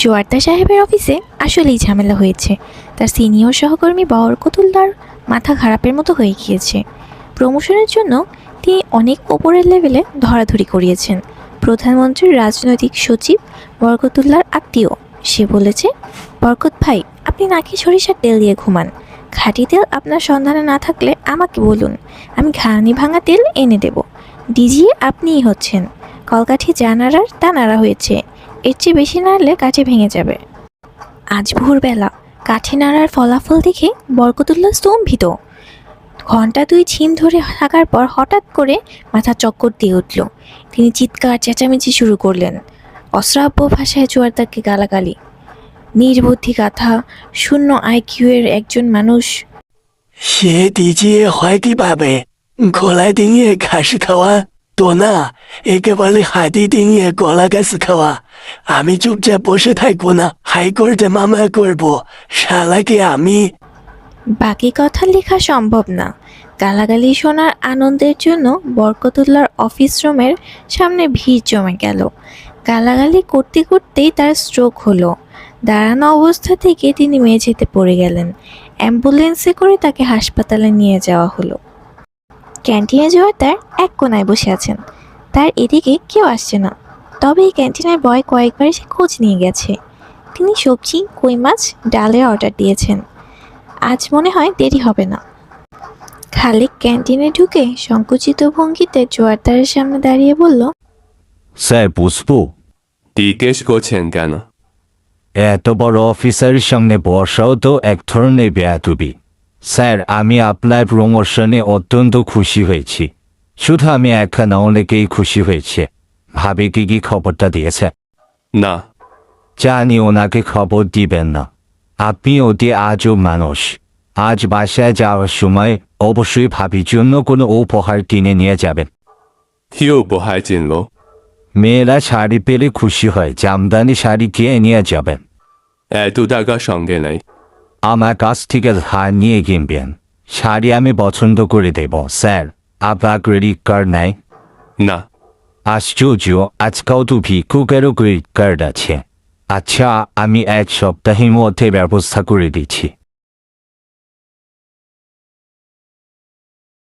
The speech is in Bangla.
জোয়ার্দ্দার সাহেবের অফিসে আসলেই ঝামেলা হয়েছে। তার সিনিয়র সহকর্মী বরকতুল্লাহর মাথা খারাপের মতো হয়ে গিয়েছে। প্রমোশনের জন্য তিনি অনেক ওপরের লেভেলে ধরাধরি করিয়েছেন। প্রধানমন্ত্রীর রাজনৈতিক সচিব বরকতুল্লাহর আত্মীয়। সে বলেছে, বরকত ভাই, আপনি নাকি সরিষার তেল দিয়ে ঘুমান। খাঁটি তেল আপনার সন্ধানে না থাকলে আমাকে বলুন, আমি ঘানি ভাঙা তেল এনে দেব। ডিজি আপনিই হচ্ছেন। কলকাঠি যা নাড়ার তা নাড়া হয়েছে, এর চেয়ে বেশি নাড়লে কাঠি ভেঙে যাবে। আজ ভোরবেলা কাঠি নাড়ার ফলাফল দেখে বরকতুল্লাহ স্তম্ভিত। ঘন্টা দুই ঝিম ধরে থাকার পর হঠাৎ করে মাথা চক্কর দিয়ে উঠল। তিনি চিৎকার চেঁচামেচি শুরু করলেন। অশ্রাব্য ভাষায় জোয়ার্দারকে গালাগালি। নির্বুদ্ধি গাথা, শূন্য আইকিউ এর একজন মানুষ। সে ডিজিয়ে হয় কিভাবে? গলায় ডিঙিয়ে ঘাস খাওয়া তো না, একে বলে হাতি ডিঙিয়ে গলা ঘাস খাওয়া। আমি চুপচাপ বসে থাকবো না, হাইকোর্টে মামলা করবো। শালাকে আমি বাকি কথা লেখা সম্ভব না। গালাগালি শোনার আনন্দের জন্য বরকতুল্লাহর অফিস রুমের সামনে ভিড় জমে গেল। গালাগালি করতে করতেই তার স্ট্রোক হলো। দাঁড়ানো অবস্থা থেকে তিনি মেঝেতে পড়ে গেলেন। অ্যাম্বুলেন্সে করে তাকে হাসপাতালে নিয়ে যাওয়া হলো। ক্যান্টিনে জোয়ার্দার এক কোনায় বসে আছেন। তার এদিকে কেউ আসছে না। তবে এই ক্যান্টিনের বয় কয়েকবার এসে খোঁজ নিয়ে গেছে। তিনি সবজি, কই মাছ, ডালের অর্ডার দিয়েছেন। আজ মনে হয় দেরি হবে না। খালিক ক্যান্টিনে ঢুকে সংকুচিত ভঙ্গিতে জোয়ার্দারের সামনে দাঁড়িয়ে বলল, স্যার পুষ্পু, জিজ্ঞেস করছেন কেন? এত বড় অফিসারের সামনে বসাও তো এক ধরনের বেয়াদবি। স্যার, আমি আপনার প্রমোশনে অত্যন্ত খুশি হয়েছি। শুধু আমি একা না, অনেকেই খুশি হয়েছে। ভাবে কি খবরটা দিয়েছে? না, জানি ওনাকে খবর দিবেন না। আপনি অতি আজব মানুষ। আজ বাসায় যাওয়ার সময় অবশ্যই ভাবির জন্য কোনো উপহার কিনে নিয়ে যাবেন। কি উপহার চিনল? মেয়েরা শাড়ি পেলে খুশি হয়, জামদানি শাড়ি কিনে নিয়ে যাবেন। এত টাকা সঙ্গে নেই। আমার কাছ থেকে ধার নিয়ে কিনবেন। শাড়ি আমি পছন্দ করে দেব। স্যার, আপনার ক্রেডিট কার্ড নেই? না, আশ্চর্য, আজকাল তো ভিক্ষুকেরও ক্রেডিট কার্ড আছে। আচ্ছা, আমি এক সপ্তাহের মধ্যে ব্যবস্থা করে দিচ্ছি।